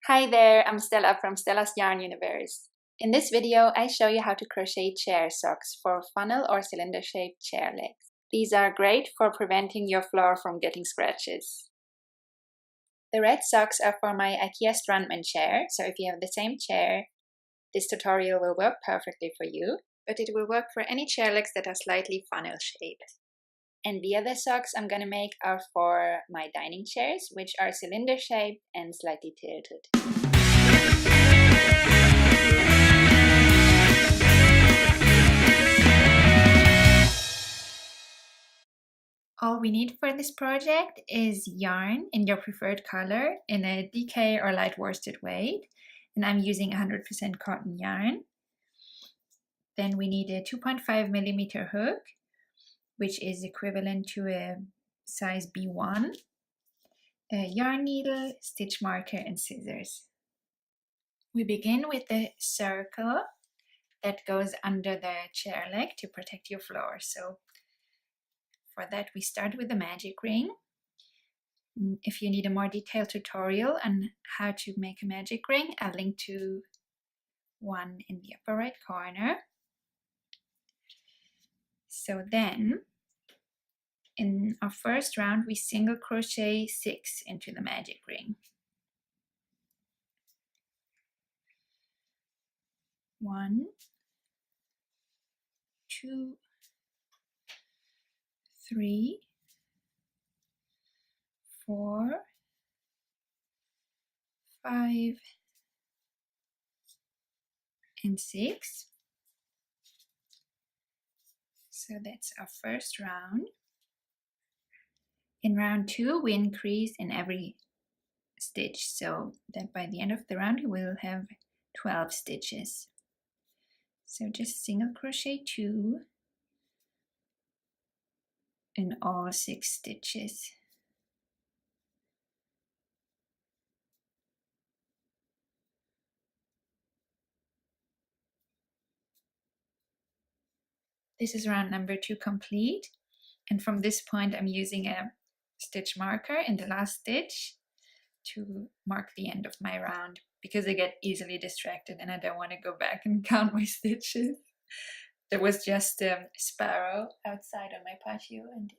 Hi there, I'm Stella from Stella's Yarn Universe. In this video, I show you how to crochet chair socks for funnel or cylinder-shaped chair legs. These are great for preventing your floor from getting scratches. The red socks are for my IKEA Strandman chair, so if you have the same chair, this tutorial will work perfectly for you, but it will work for any chair legs that are slightly funnel-shaped. And the other socks I'm gonna make are for my dining chairs, which are cylinder-shaped and slightly tilted. All we need for this project is yarn in your preferred color in a DK or light worsted weight, and I'm using 100% cotton yarn. Then we need a 2.5mm hook, which is equivalent to a size B1, a yarn needle, stitch marker, and scissors. We begin with the circle that goes under the chair leg to protect your floor. So for that, we start with the magic ring. If you need a more detailed tutorial on how to make a magic ring, I'll link to one in the upper right corner. So then, in our first round, we single crochet 6 into the magic ring. 1, 2, 3, 4, 5, and 6. So that's our first round. In round 2, we increase in every stitch, so that by the end of the round you will have 12 stitches. So just single crochet 2 in all 6 stitches. This is round number 2 complete, and from this point I'm using a stitch marker in the last stitch to mark the end of my round, because I get easily distracted and I don't want to go back and count my stitches. There was just a sparrow outside on my patio and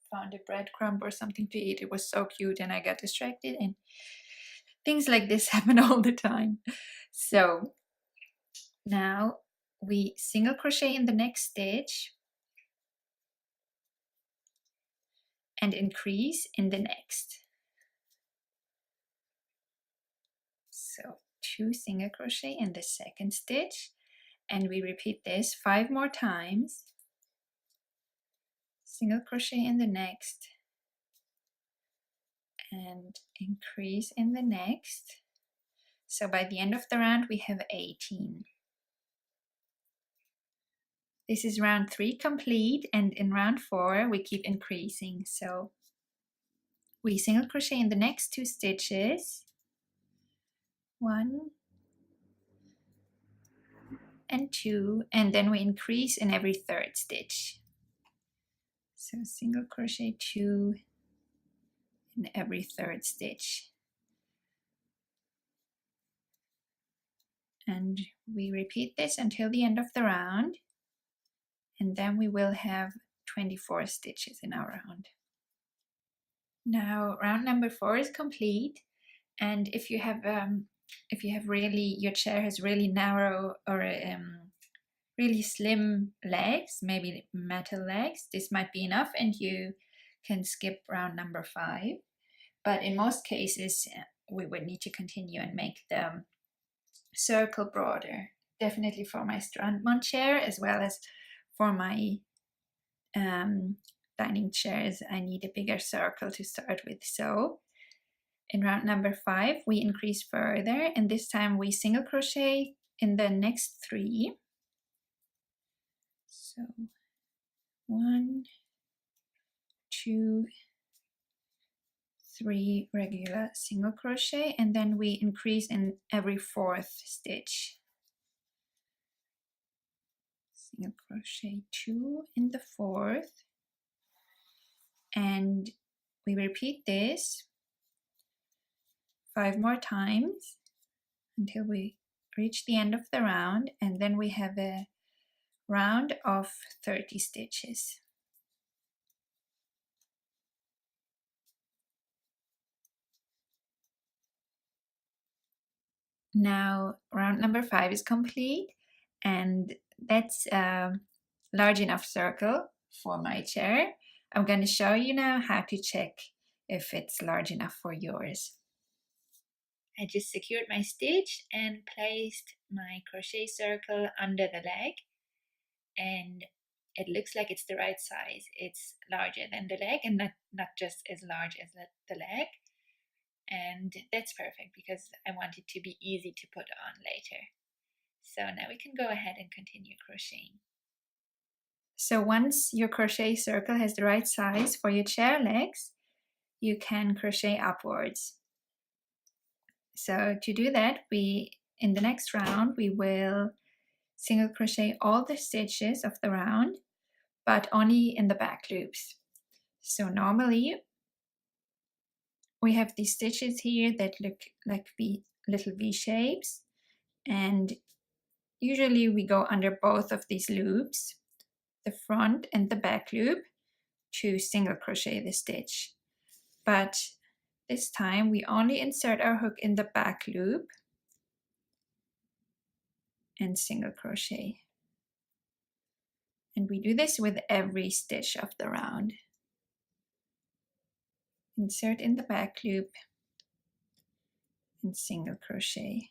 found a breadcrumb or something to eat. It was so cute and I got distracted, and things like this happen all the time. So now we single crochet in the next stitch and increase in the next. So 2 single crochet in the second stitch, and we repeat this 5 more times. Single crochet in the next and increase in the next. So by the end of the round we have 18. This is round 3 complete, and in round 4 we keep increasing. So we single crochet in the next 2 stitches, 1 and 2, and then we increase in every 3rd stitch. So single crochet 2 in every 3rd stitch. And we repeat this until the end of the round, and then we will have 24 stitches in our round. Now round number 4 is complete, and if you have really, your chair has really narrow or really slim legs, maybe metal legs, this might be enough and you can skip round number 5. But in most cases we would need to continue and make the circle broader, definitely for my Strandman chair as well as for my dining chairs. I need a bigger circle to start with. So in round number 5 we increase further, and this time we single crochet in the next 3. So 1, 2, 3 regular single crochet, and then we increase in every 4th stitch. Single crochet 2 in the 4th, and we repeat this 5 more times until we reach the end of the round, and then we have a round of 30 stitches. Now round number 5 is complete, and that's a large enough circle for my chair. I'm going to show you now how to check if it's large enough for yours. I just secured my stitch and placed my crochet circle under the leg, and it looks like it's the right size. It's larger than the leg and not just as large as the leg. And that's perfect because I want it to be easy to put on later. So now we can go ahead and continue crocheting. So once your crochet circle has the right size for your chair legs, you can crochet upwards. So to do that, in the next round, we will single crochet all the stitches of the round, but only in the back loops. So normally we have these stitches here that look like little V shapes, and usually we go under both of these loops, the front and the back loop, to single crochet the stitch. But this time we only insert our hook in the back loop and single crochet. And we do this with every stitch of the round. Insert in the back loop and single crochet.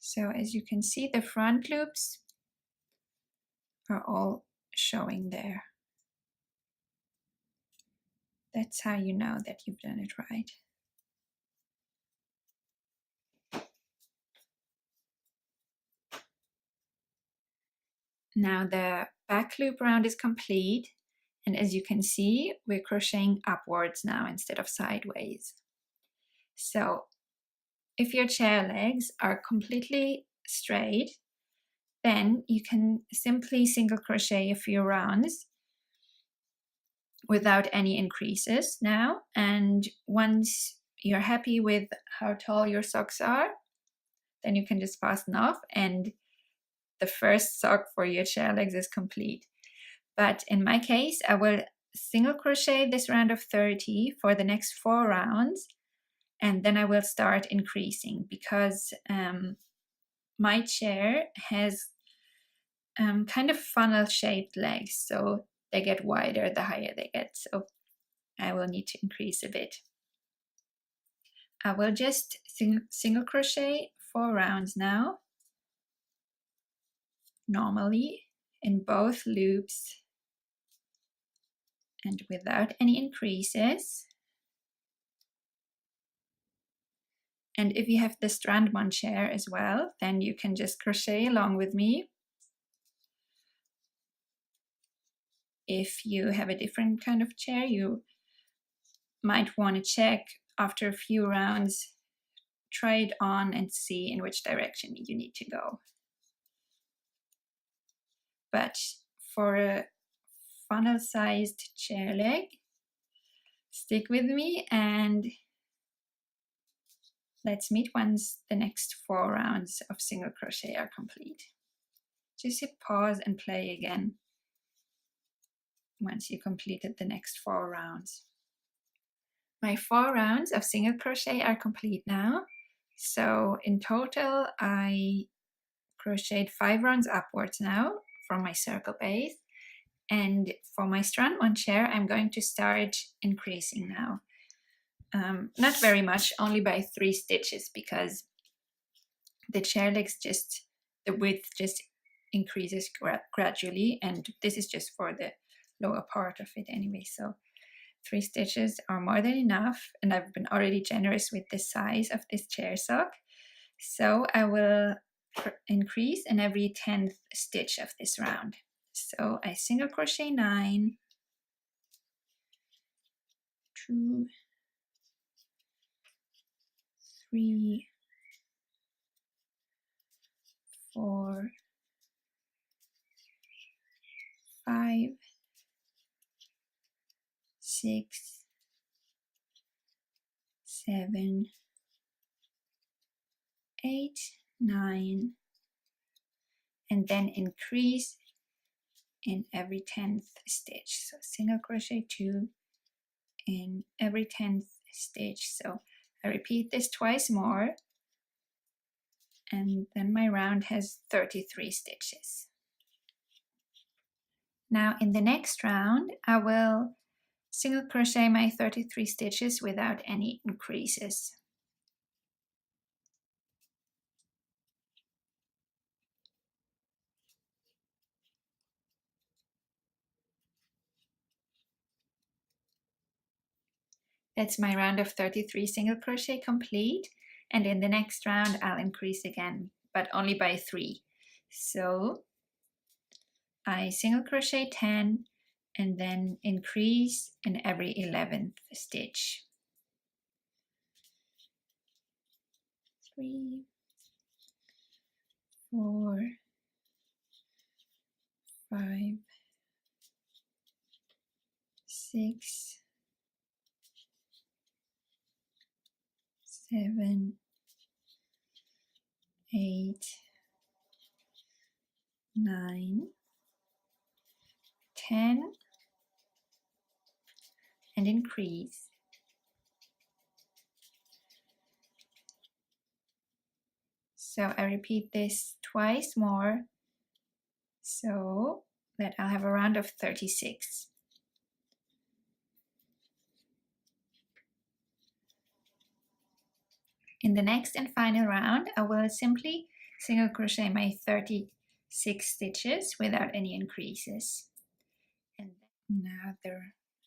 So as you can see, the front loops are all showing there. That's how you know that you've done it right. Now the back loop round is complete, and as you can see, we're crocheting upwards now instead of sideways. So if your chair legs are completely straight, then you can simply single crochet a few rounds without any increases now. And once you're happy with how tall your socks are, then you can just fasten off and the first sock for your chair legs is complete. But in my case, I will single crochet this round of 30 for the next 4 rounds, and then I will start increasing because my chair has kind of funnel shaped legs, so they get wider the higher they get, so I will need to increase a bit. I will just single crochet 4 rounds now, normally in both loops and without any increases. And if you have the strand one chair as well, then you can just crochet along with me. If you have a different kind of chair, you might want to check after a few rounds, try it on and see in which direction you need to go. But for a funnel-sized chair leg, stick with me and let's meet once the next 4 rounds of single crochet are complete. Just hit pause and play again once you completed the next 4 rounds. My 4 rounds of single crochet are complete now. So in total, I crocheted 5 rounds upwards now from my circle base. And for my strand one chair, I'm going to start increasing now. Not very much, only by 3 stitches, because the chair legs the width just increases gradually, and this is just for the lower part of it anyway. So 3 stitches are more than enough, and I've been already generous with the size of this chair sock. So I will increase in every 10th stitch of this round. So I single crochet 9, 2, 3, 4, 5, 6, 7, 8, 9, and then increase in every 10th stitch. So single crochet 2 in every 10th stitch. So I repeat this twice more, and then my round has 33 stitches. Now in the next round I will single crochet my 33 stitches without any increases. That's my round of 33 single crochet complete, and in the next round I'll increase again, but only by 3. So I single crochet 10 and then increase in every 11th stitch. 3, 4, 5, 6, 7, 8, 9, 10, and increase. So I repeat this twice more so that I'll have a round of 36. In the next and final round, I will simply single crochet my 36 stitches without any increases. And now the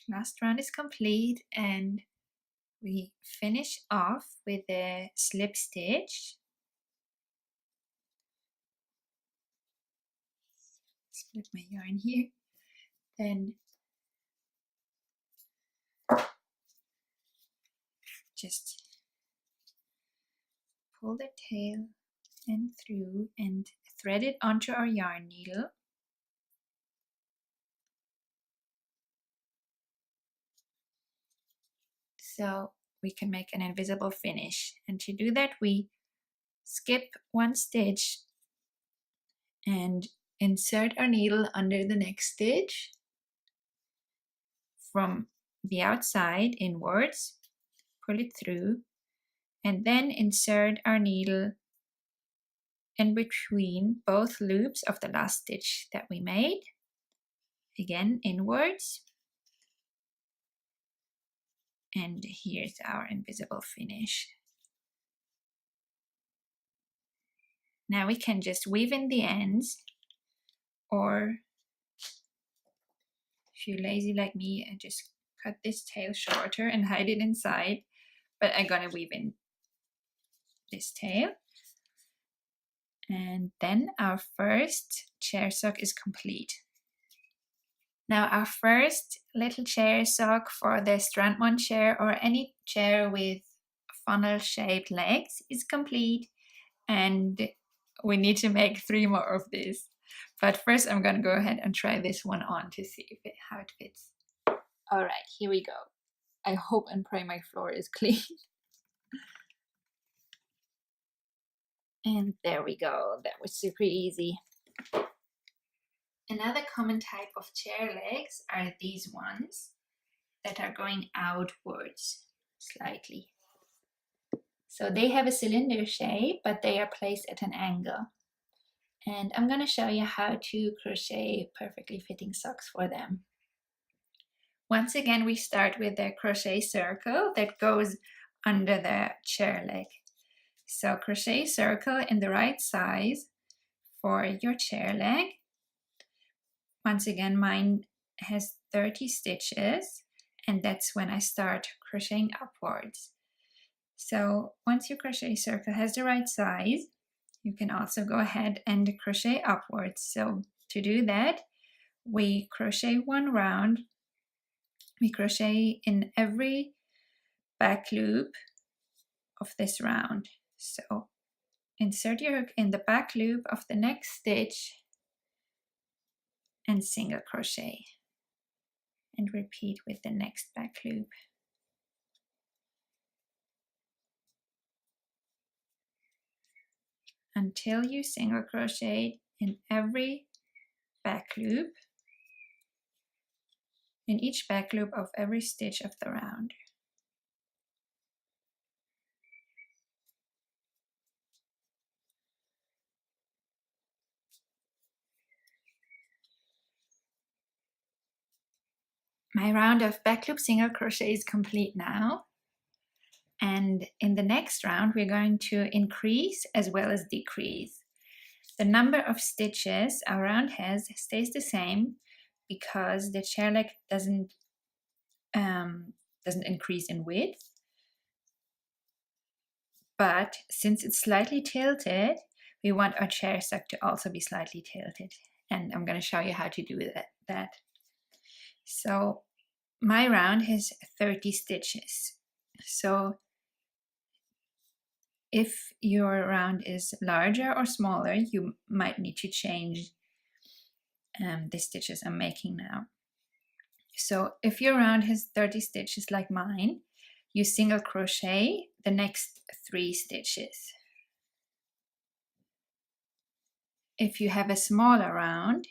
last round is complete, and we finish off with a slip stitch. Split my yarn here. Then just pull the tail and through and thread it onto our yarn needle. So we can make an invisible finish. And to do that, we skip one stitch and insert our needle under the next stitch from the outside inwards, pull it through, and then insert our needle in between both loops of the last stitch that we made, again inwards. And here's our invisible finish. Now we can just weave in the ends, or if you're lazy like me, I just cut this tail shorter and hide it inside, but I'm gonna weave in this tail. And then our first chair sock is complete. Now our first little chair sock for the Strandmon chair or any chair with funnel shaped legs is complete, and we need to make 3 more of this. But first I'm gonna go ahead and try this one on to see how it fits. All right, here we go. I hope and pray my floor is clean. And there we go, that was super easy. Another common type of chair legs are these ones that are going outwards slightly. So they have a cylinder shape, but they are placed at an angle. And I'm going to show you how to crochet perfectly fitting socks for them. Once again, we start with a crochet circle that goes under the chair leg. So crochet circle in the right size for your chair leg. Once again, mine has 30 stitches, and that's when I start crocheting upwards. So once your crochet circle has the right size, you can also go ahead and crochet upwards. So to do that, we crochet 1 round we crochet in every back loop of this round. So insert your hook in the back loop of the next stitch and single crochet, and repeat with the next back loop. Until you single crochet in every back loop, in each back loop of every stitch of the round. My round of back loop single crochet is complete now. And in the next round, we're going to increase as well as decrease. The number of stitches our round has stays the same because the chair leg doesn't increase in width. But since it's slightly tilted, we want our chair sock to also be slightly tilted. And I'm going to show you how to do that. So my round has 30 stitches. So if your round is larger or smaller, you might need to change the stitches I'm making now. So if your round has 30 stitches like mine, you single crochet the next 3 stitches. If you have a smaller round,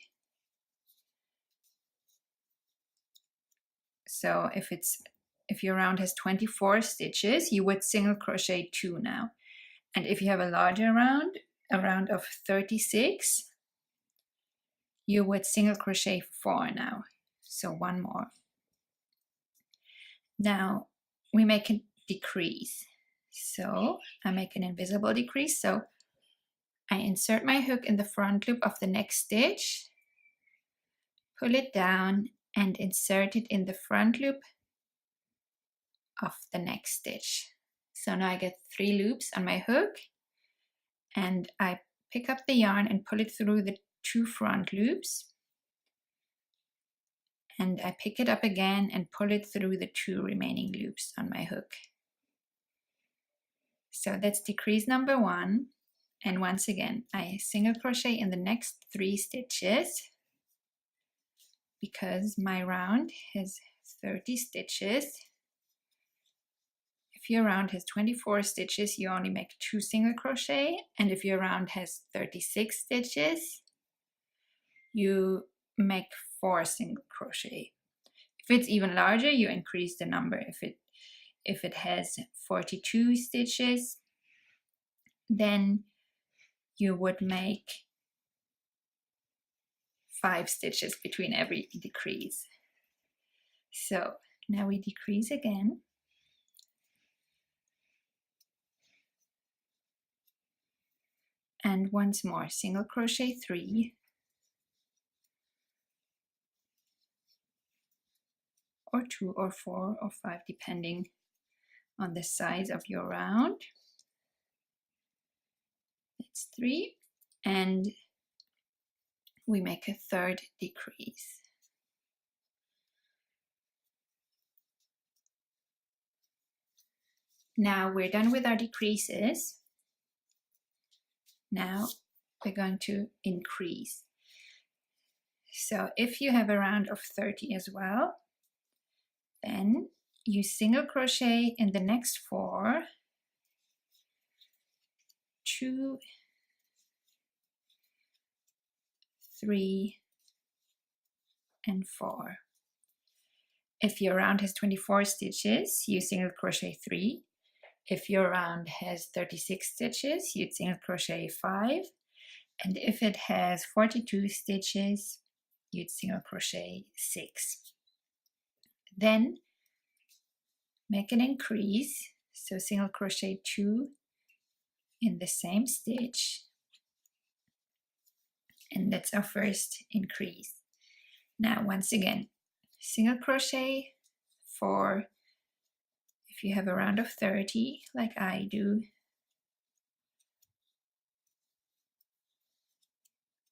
so if your round has 24 stitches, you would single crochet 2 now. And if you have a larger round, a round of 36, you would single crochet 4 now. So 1 more. Now we make a decrease. So I make an invisible decrease. So I insert my hook in the front loop of the next stitch, pull it down and insert it in the front loop of the next stitch. So now I get 3 loops on my hook, and I pick up the yarn and pull it through the 2 front loops, and I pick it up again and pull it through the 2 remaining loops on my hook. So that's decrease number 1. And once again, I single crochet in the next 3 stitches because my round has 30 stitches. If your round has 24 stitches, you only make 2 single crochet, and if your round has 36 stitches, you make 4 single crochet. If it's even larger, you increase the number. If it has 42 stitches, then you would make 5 stitches between every decrease. So now we decrease again. And once more, single crochet 3, or 2 or 4 or 5, depending on the size of your round. It's 3, and we make a 3rd decrease. Now we're done with our decreases. Now we're going to increase. So if you have a round of 30 as well, then you single crochet in the next 4, 2, 3, and 4. If your round has 24 stitches, you single crochet 3. If your round has 36 stitches, you'd single crochet 5. And if it has 42 stitches, you'd single crochet 6. Then make an increase, so single crochet 2 in the same stitch, and that's our first increase. Now once again, single crochet 4 if you have a round of 30 like I do,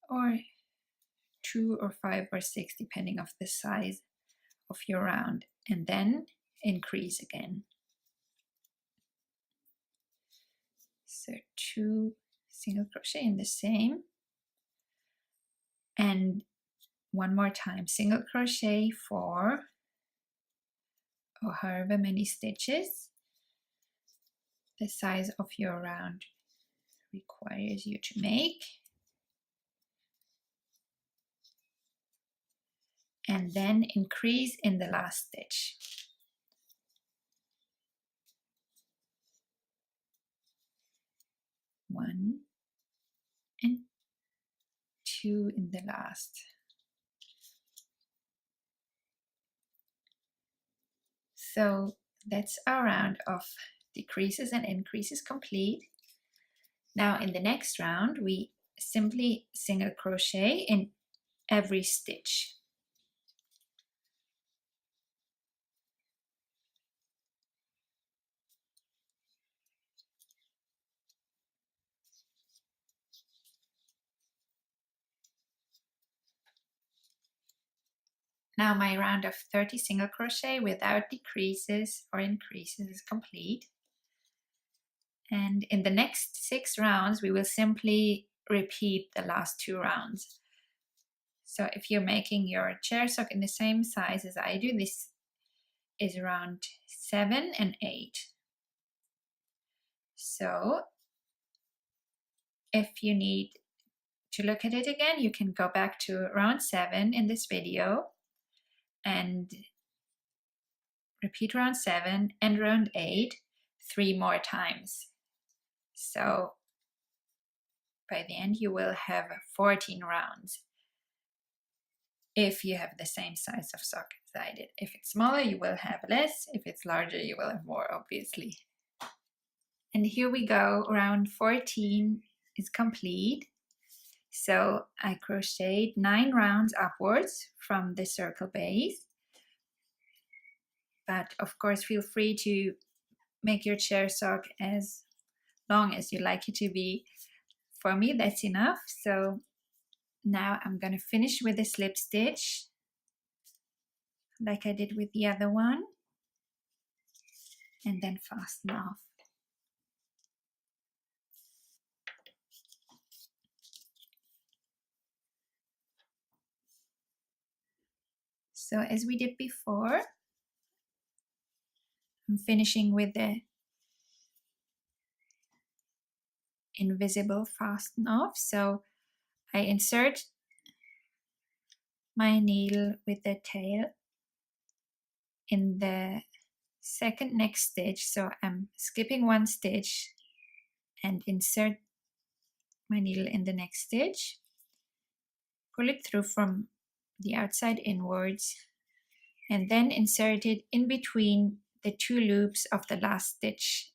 or 2 or 5 or 6 depending on the size of your round. and then increase again. So 2 single crochet in the same, and one more time single crochet 4 or however many stitches the size of your round requires you to make, and then increase in the last stitch. 1 and 2 in the last. So that's our round of decreases and increases complete. Now in the next round we simply single crochet in every stitch. Now my round of 30 single crochet without decreases or increases is complete. And in the next 6 rounds, we will simply repeat the last 2 rounds. So if you're making your chair sock in the same size as I do, this is round 7 and 8. So if you need to look at it again, you can go back to round 7 in this video and repeat round 7 and round 8 3 more times. So by the end you will have 14 rounds if you have the same size of sock as I did. If it's smaller you will have less, if it's larger you will have more, obviously. And here we go, round 14 is complete. So I crocheted 9 rounds upwards from the circle base, but of course feel free to make your chair sock as long as you like it to be. For me that's enough. So now I'm going to finish with a slip stitch like I did with the other one, and then fasten off. So as we did before, I'm finishing with the invisible fasten off. So I insert my needle with the tail in the second next stitch. So I'm skipping 1 stitch and insert my needle in the next stitch. Pull it through from the outside inwards and then insert it in between the 2 loops of the last stitch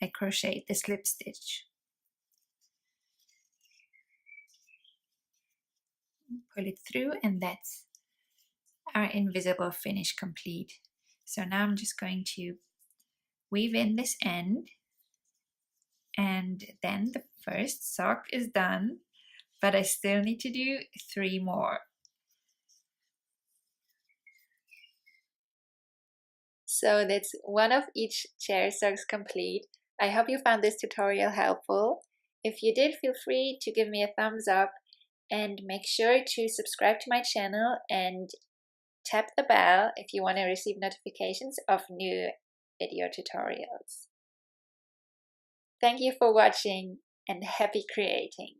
I crocheted, the slip stitch. Pull it through, and that's our invisible finish complete. So now I'm just going to weave in this end, and then the first sock is done, but I still need to do 3 more. So that's one of each chair socks complete. I hope you found this tutorial helpful. If you did, feel free to give me a thumbs up and make sure to subscribe to my channel and tap the bell if you want to receive notifications of new video tutorials. Thank you for watching and happy creating!